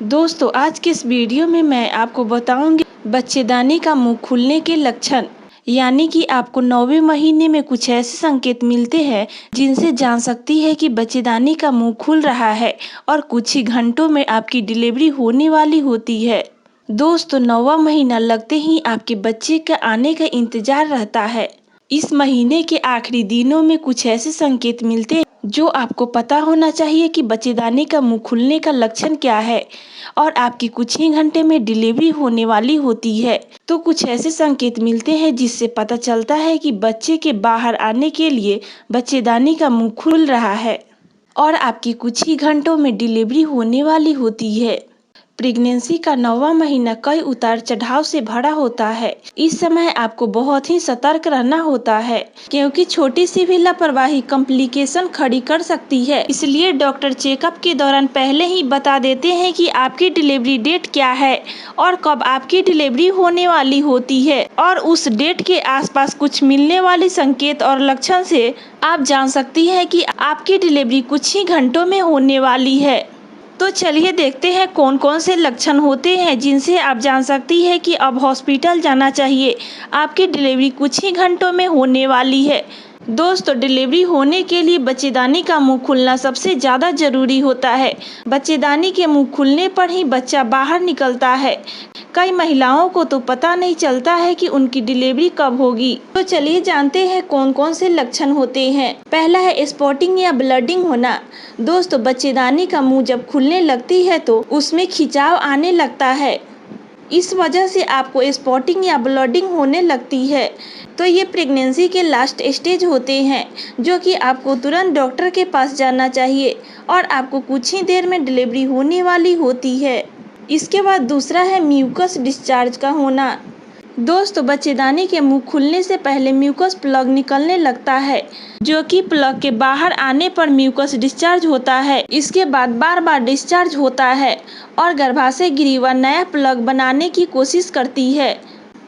दोस्तों आज के इस वीडियो में मैं आपको बताऊंगी बच्चेदानी का मुंह खुलने के लक्षण। यानी कि आपको 9वें महीने में कुछ ऐसे संकेत मिलते हैं जिनसे जान सकती है कि बच्चेदानी का मुंह खुल रहा है और कुछ ही घंटों में आपकी डिलीवरी होने वाली होती है। दोस्तों 9वां महीना लगते ही आपके बच्चे के आने का इंतजार रहता है। इस महीने के आखिरी दिनों में कुछ ऐसे संकेत मिलते हैं जो आपको पता होना चाहिए कि बच्चेदानी का मुंह खुलने का लक्षण क्या है और आपकी कुछ ही घंटे में डिलीवरी होने वाली होती है। तो कुछ ऐसे संकेत मिलते हैं जिससे पता चलता है कि बच्चे के बाहर आने के लिए बच्चेदानी का मुंह खुल रहा है और आपकी कुछ ही घंटों में डिलीवरी होने वाली होती है। प्रेगनेंसी का 9वां महीना कई उतार चढ़ाव से भरा होता है। इस समय आपको बहुत ही सतर्क रहना होता है क्योंकि छोटी सी भी लापरवाही कॉम्प्लिकेशन खड़ी कर सकती है। इसलिए डॉक्टर चेकअप के दौरान पहले ही बता देते हैं कि आपकी डिलीवरी डेट क्या है और कब आपकी डिलीवरी होने वाली होती है, और उस डेट के आसपास कुछ मिलने वाले संकेत और लक्षण से आप जान सकती हैं कि आपकी डिलीवरी कुछ ही घंटों में होने वाली है। तो चलिए देखते हैं कौन कौन से लक्षण होते हैं जिनसे आप जान सकती है कि अब हॉस्पिटल जाना चाहिए, आपकी डिलीवरी कुछ ही घंटों में होने वाली है। दोस्तों डिलीवरी होने के लिए बच्चेदानी का मुंह खुलना सबसे ज़्यादा जरूरी होता है। बच्चेदानी के मुंह खुलने पर ही बच्चा बाहर निकलता है। कई महिलाओं को तो पता नहीं चलता है कि उनकी डिलीवरी कब होगी। तो चलिए जानते हैं कौन कौन से लक्षण होते हैं। पहला है स्पॉटिंग या ब्लडिंग होना। दोस्तों बच्चेदानी का मुंह जब खुलने लगती है तो उसमें खिंचाव आने लगता है। इस वजह से आपको स्पॉटिंग या ब्लडिंग होने लगती है। तो ये प्रेगनेंसी के लास्ट स्टेज होते हैं जो कि आपको तुरंत डॉक्टर के पास जाना चाहिए और आपको कुछ ही देर में डिलीवरी होने वाली होती है। इसके बाद दूसरा है म्यूकस डिस्चार्ज का होना। दोस्तों बच्चेदानी के मुंह खुलने से पहले म्यूकस प्लग निकलने लगता है जो कि प्लग के बाहर आने पर म्यूकस डिस्चार्ज होता है। इसके बाद बार बार डिस्चार्ज होता है और गर्भाशय गिरिवा नया प्लग बनाने की कोशिश करती है।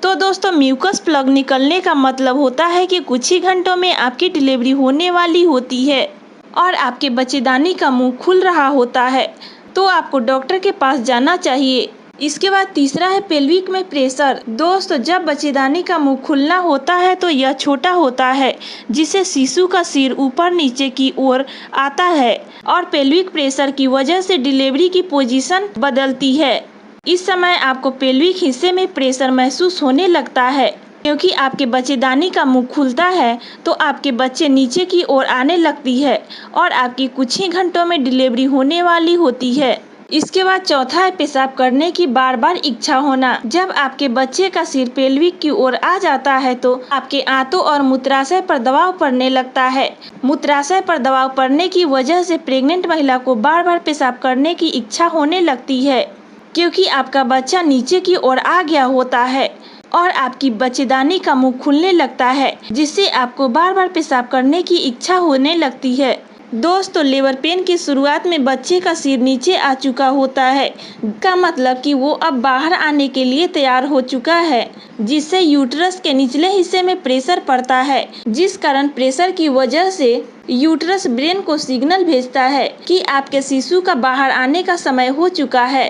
तो दोस्तों म्यूकस प्लग निकलने का मतलब होता है कि कुछ ही घंटों में आपकी डिलीवरी होने वाली होती है और आपके बच्चेदानी का मुंह खुल रहा होता है। तो आपको डॉक्टर के पास जाना चाहिए। इसके बाद तीसरा है पेल्विक में प्रेशर। दोस्तों जब बच्चेदानी का मुंह खुलना होता है तो यह छोटा होता है जिससे शिशु का सिर ऊपर नीचे की ओर आता है और पेल्विक प्रेशर की वजह से डिलीवरी की पोजीशन बदलती है। इस समय आपको पेल्विक हिस्से में प्रेशर महसूस होने लगता है। क्योंकि आपके बच्चेदानी का मुंह खुलता है तो आपके बच्चे नीचे की ओर आने लगती है और आपकी कुछ ही घंटों में डिलीवरी होने वाली होती है। इसके बाद चौथा है पेशाब करने की बार बार इच्छा होना। जब आपके बच्चे का सिर पेल्विक की ओर आ जाता है तो आपके आंतों और मूत्राशय पर दबाव पड़ने लगता है। मूत्राशय पर दबाव पड़ने की वजह से प्रेग्नेंट महिला को बार बार पेशाब करने की इच्छा होने लगती है क्योंकि आपका बच्चा नीचे की ओर आ गया होता है और आपकी बच्चेदानी का मुंह खुलने लगता है जिससे आपको बार बार पेशाब करने की इच्छा होने लगती है। दोस्तों लेबर पेन की शुरुआत में बच्चे का सिर नीचे आ चुका होता है का मतलब कि वो अब बाहर आने के लिए तैयार हो चुका है, जिससे यूट्रस के निचले हिस्से में प्रेशर पड़ता है, जिस कारण प्रेशर की वजह से यूट्रस ब्रेन को सिग्नल भेजता है कि आपके शिशु का बाहर आने का समय हो चुका है।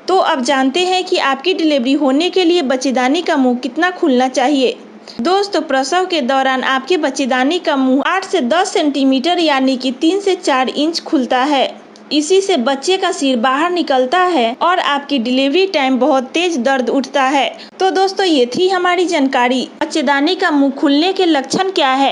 तो अब जानते हैं कि आपकी डिलीवरी होने के लिए बच्चेदानी का मुंह कितना खुलना चाहिए। दोस्तों प्रसव के दौरान आपके बच्चेदानी का मुंह 8 से 10 सेंटीमीटर यानी कि 3 से 4 इंच खुलता है। इसी से बच्चे का सिर बाहर निकलता है और आपकी डिलीवरी टाइम बहुत तेज दर्द उठता है। तो दोस्तों ये थी हमारी जानकारी। बच्चेदानी का मुंह खुलने के लक्षण क्या है